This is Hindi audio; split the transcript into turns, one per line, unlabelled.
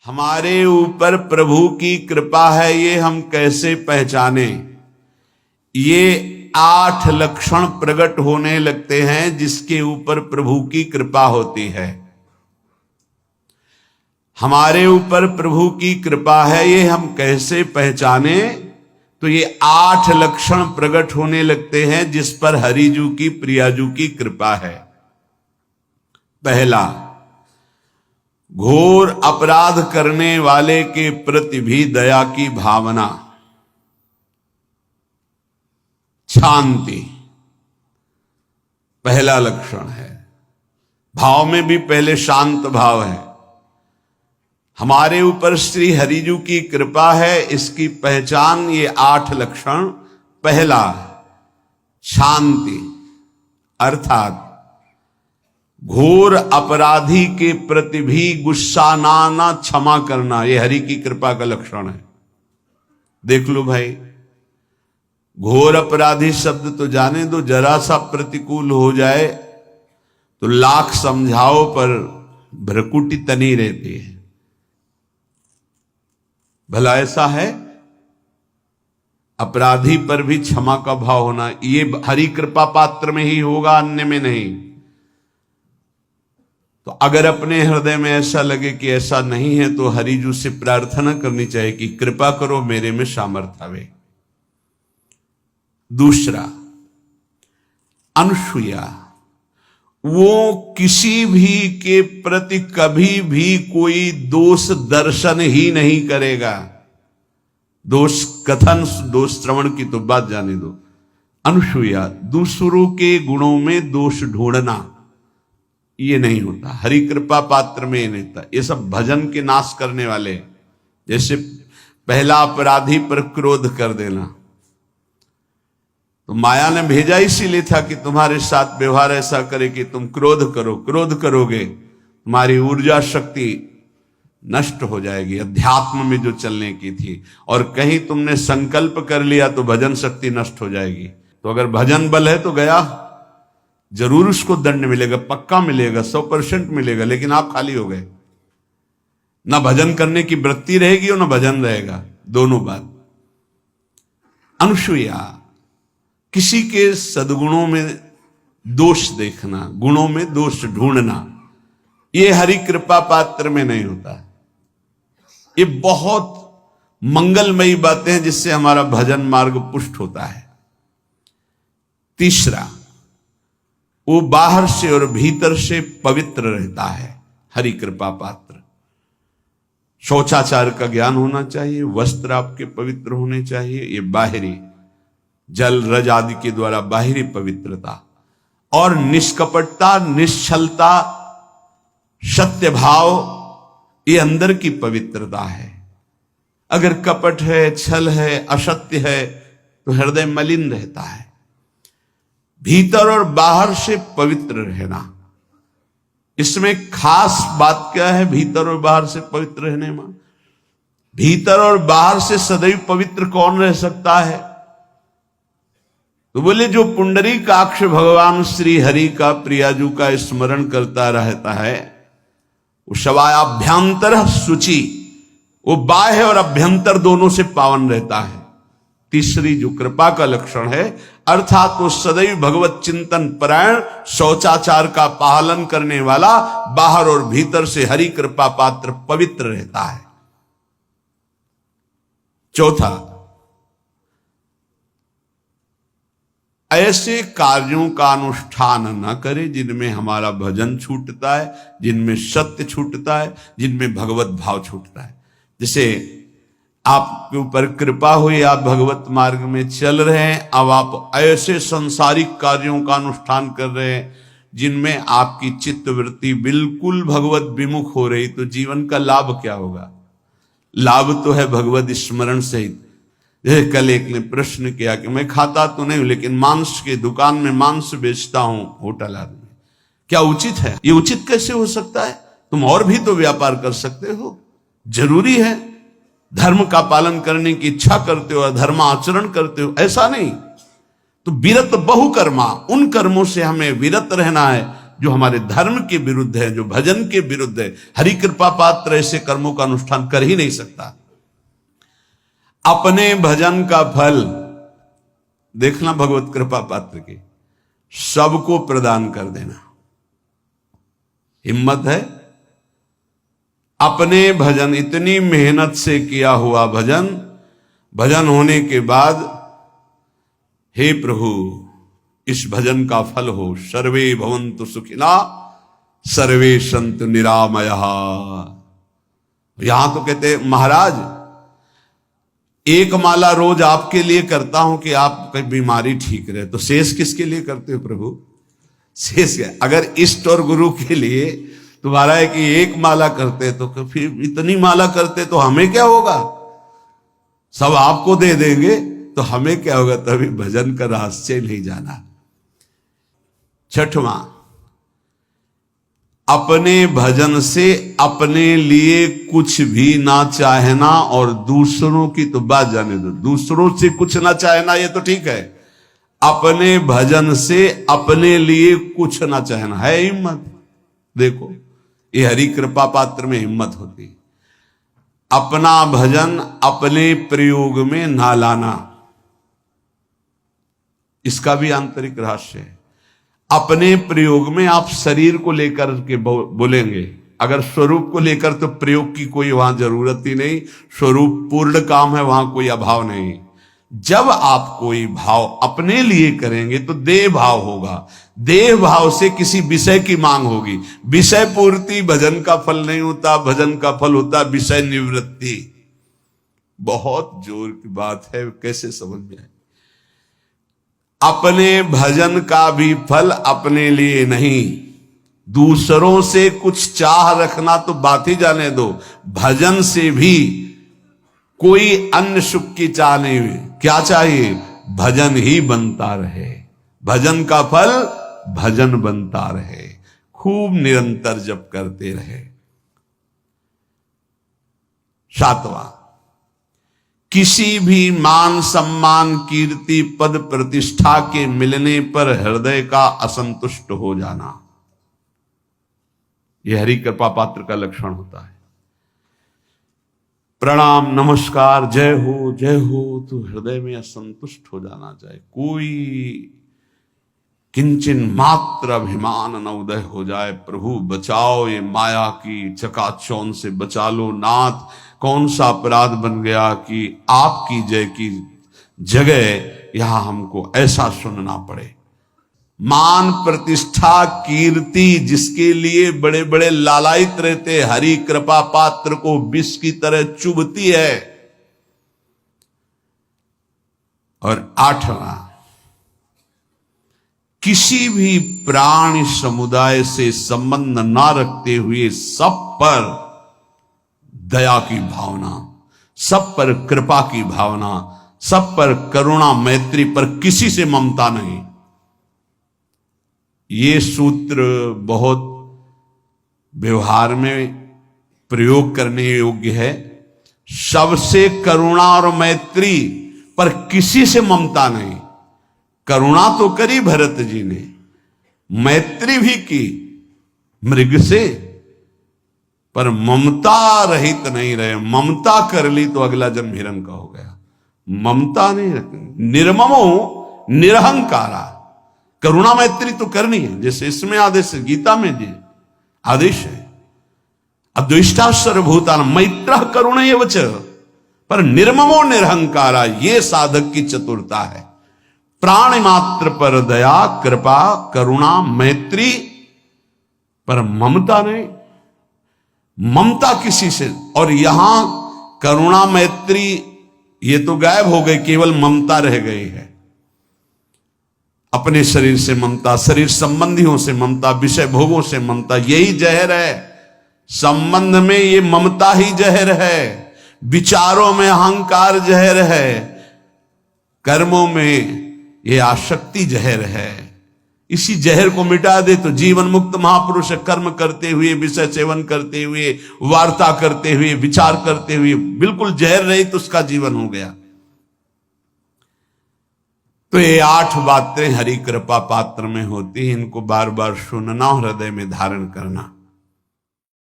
हमारे ऊपर प्रभु की कृपा है ये हम कैसे पहचाने। ये 8 लक्षण प्रकट होने लगते हैं जिसके ऊपर प्रभु की कृपा होती है। हमारे ऊपर प्रभु की कृपा है ये हम कैसे पहचाने, तो ये 8 लक्षण प्रकट होने लगते हैं जिस पर हरिजू की प्रियाजू की कृपा है। पहला, घोर अपराध करने वाले के प्रति भी दया की भावना, शांति पहला लक्षण है। भाव में भी पहले शांत भाव है। हमारे ऊपर श्री हरिजू की कृपा है, इसकी पहचान ये 8 लक्षण। पहला, शांति, अर्थात घोर अपराधी के प्रति भी गुस्सा ना क्षमा करना, यह हरि की कृपा का लक्षण है। देख लो भाई, घोर अपराधी शब्द तो जाने दो, जरा सा प्रतिकूल हो जाए तो लाख समझाओ पर भ्रकुटी तनी रहती है। भला ऐसा है? अपराधी पर भी क्षमा का भाव होना, ये हरि कृपा पात्र में ही होगा, अन्य में नहीं। तो अगर अपने हृदय में ऐसा लगे कि ऐसा नहीं है तो हरिजू से प्रार्थना करनी चाहिए कि कृपा करो, मेरे में सामर्थ्य आवे। दूसरा, अनुसूया, वो किसी भी के प्रति कभी भी कोई दोष दर्शन ही नहीं करेगा। दोष कथन, दोष श्रवण की तो बात जाने दो। अनुसूया, दूसरों के गुणों में दोष ढूंढना ये नहीं होता। हरि कृपा पात्र में ये नहीं होता। ये सब भजन के नाश करने वाले, जैसे पहला अपराधी पर क्रोध कर देना, तो माया ने भेजा इसीलिए था कि तुम्हारे साथ व्यवहार ऐसा करे कि तुम क्रोध करो। क्रोध करोगे तुम्हारी ऊर्जा शक्ति नष्ट हो जाएगी, अध्यात्म में जो चलने की थी। और कहीं तुमने संकल्प कर लिया तो भजन शक्ति नष्ट हो जाएगी। तो अगर भजन बल है तो गया, जरूर उसको दंड मिलेगा, पक्का मिलेगा, 100% मिलेगा, लेकिन आप खाली हो गए। ना भजन करने की वृत्ति रहेगी और ना भजन रहेगा, दोनों बात। अनुसूया, किसी के सद्गुणों में दोष देखना, गुणों में दोष ढूंढना, ये हरि कृपा पात्र में नहीं होता। ये बहुत मंगलमयी बातें हैं जिससे हमारा भजन मार्ग पुष्ट होता है। तीसरा, वो बाहर से और भीतर से पवित्र रहता है, हरि कृपा पात्र। शौचाचार का ज्ञान होना चाहिए, वस्त्र आपके पवित्र होने चाहिए, ये बाहरी जल रज आदि के द्वारा बाहरी पवित्रता। और निष्कपटता, निश्चलता, सत्य भाव, ये अंदर की पवित्रता है। अगर कपट है, छल है, असत्य है तो हृदय मलिन रहता है। भीतर और बाहर से पवित्र रहना, इसमें खास बात क्या है? भीतर और बाहर से पवित्र रहने में, भीतर और बाहर से सदैव पवित्र कौन रह सकता है? तो बोले जो पुंडरीकाक्ष भगवान श्री हरि का, प्रियाजू का स्मरण करता रहता है, वो शवायाभ्यंतर शुचि, वो बाह्य और अभ्यंतर दोनों से पावन रहता है। तीसरी जो कृपा का लक्षण है, अर्थात वो सदैव भगवत चिंतन परायण, शौचाचार का पालन करने वाला, बाहर और भीतर से हरि कृपा पात्र पवित्र रहता है। चौथा, ऐसे कार्यों का अनुष्ठान न करे जिनमें हमारा भजन छूटता है, जिनमें सत्य छूटता है, जिनमें भगवत भाव छूटता है। जैसे आपके ऊपर कृपा हुई, आप भगवत मार्ग में चल रहे हैं, अब आप ऐसे संसारिक कार्यों का अनुष्ठान कर रहे हैं जिनमें आपकी चित्तवृत्ति बिल्कुल भगवत विमुख हो रही, तो जीवन का लाभ क्या होगा? लाभ तो है भगवत स्मरण सहित। जैसे कल एक ने प्रश्न किया कि मैं खाता तो नहीं हूं लेकिन मांस की दुकान में मांस बेचता हूं, होटल आदमी, क्या उचित है? ये उचित कैसे हो सकता है? तुम और भी तो व्यापार कर सकते हो। जरूरी है धर्म का पालन करने की इच्छा करते हो, धर्म आचरण करते हो, ऐसा नहीं। तो विरत बहुकर्मा, उन कर्मों से हमें विरत रहना है जो हमारे धर्म के विरुद्ध है, जो भजन के विरुद्ध है। हरि कृपा पात्र ऐसे कर्मों का अनुष्ठान कर ही नहीं सकता। अपने भजन का फल देखना भगवत कृपा पात्र के, सबको प्रदान कर देना। हिम्मत है? अपने भजन, इतनी मेहनत से किया हुआ भजन, भजन होने के बाद हे प्रभु इस भजन का फल हो, सर्वे भवन्तु सुखिना सर्वे सन्तु निरामयः। यहां तो कहते महाराज एक माला रोज आपके लिए करता हूं कि आपकी बीमारी ठीक रहे, तो शेष किसके लिए करते हो प्रभु? शेष क्या? अगर इष्ट और गुरु के लिए तुम्हारा है कि एक माला करते तो फिर इतनी माला करते तो हमें क्या होगा? सब आपको दे देंगे तो हमें क्या होगा? तभी भजन का रहस्य नहीं जाना। छठवां, अपने भजन से अपने लिए कुछ भी ना चाहना, और दूसरों की तो बात जाने दो, दूसरों से कुछ ना चाहना ये तो ठीक है, अपने भजन से अपने लिए कुछ ना चाहना है हिम्मत। देखो ये हरि कृपा पात्र में हिम्मत होती है। अपना भजन अपने प्रयोग में ना लाना, इसका भी आंतरिक रहस्य है। अपने प्रयोग में आप शरीर को लेकर के बोलेंगे, अगर स्वरूप को लेकर तो प्रयोग की कोई वहां जरूरत ही नहीं, स्वरूप पूर्ण काम है, वहां कोई अभाव नहीं। जब आप कोई भाव अपने लिए करेंगे तो देह भाव होगा, देह भाव से किसी विषय की मांग होगी। विषय पूर्ति भजन का फल नहीं होता, भजन का फल होता विषय निवृत्ति। बहुत जोर की बात है, कैसे समझ में आए? अपने भजन का भी फल अपने लिए नहीं, दूसरों से कुछ चाह रखना तो बात ही जाने दो, भजन से भी कोई अन्य सुख की चाह नहीं हुई। क्या चाहिए? भजन ही बनता रहे, भजन का फल भजन बनता रहे, खूब निरंतर जप करते रहे। सातवां, किसी भी मान सम्मान कीर्ति पद प्रतिष्ठा के मिलने पर हृदय का असंतुष्ट हो जाना, यह हरि कृपा पात्र का लक्षण होता है। प्रणाम नमस्कार जय हो तो हृदय में असंतुष्ट हो जाना चाहिए, कोई किंचन मात्र अभिमान न उदय हो जाए। प्रभु बचाओ, ये माया की चकाचौंध से बचा लो नाथ। कौन सा अपराध बन गया कि आपकी जय की जगह यहां हमको ऐसा सुनना पड़े। मान प्रतिष्ठा कीर्ति जिसके लिए बड़े बड़े लालायित रहते, हरि कृपा पात्र को विष की तरह चुभती है। और आठवां, किसी भी प्राणी समुदाय से संबंध ना रखते हुए सब पर दया की भावना, सब पर कृपा की भावना, सब पर करुणा मैत्री पर किसी से ममता नहीं। ये सूत्र बहुत व्यवहार में प्रयोग करने योग्य है। सबसे करुणा और मैत्री पर किसी से ममता नहीं। करुणा तो करी भरत जी ने, मैत्री भी की मृग से, पर ममता रहित नहीं रहे। ममता कर ली तो अगला जन्म हिरण का हो गया। ममता नहीं रखनी, निर्ममो निरहंकारा। करुणा मैत्री तो करनी है, जैसे इसमें आदेश है, गीता में जी आदेश है, अद्वेष्टा सर्वभूतानां मैत्रः करुणैव च, पर निर्ममो निरहंकारा, ये साधक की चतुरता है। प्राणी मात्र पर दया कृपा करुणा मैत्री, पर ममता नहीं। ममता किसी से, और यहां करुणा मैत्री ये तो गायब हो गई, केवल ममता रह गई है। अपने शरीर से ममता, शरीर संबंधियों से ममता, विषय भोगों से ममता, यही जहर है। संबंध में ये ममता ही जहर है, विचारों में अहंकार जहर है, कर्मों में ये आसक्ति जहर है। इसी जहर को मिटा दे तो जीवन मुक्त महापुरुष कर्म करते हुए, विषय सेवन करते हुए, वार्ता करते हुए, विचार करते हुए, बिल्कुल जहर रहित उसका जीवन हो गया। तो ये 8 बातें हरि कृपा पात्र में होती हैं, इनको बार बार सुनना, हृदय में धारण करना।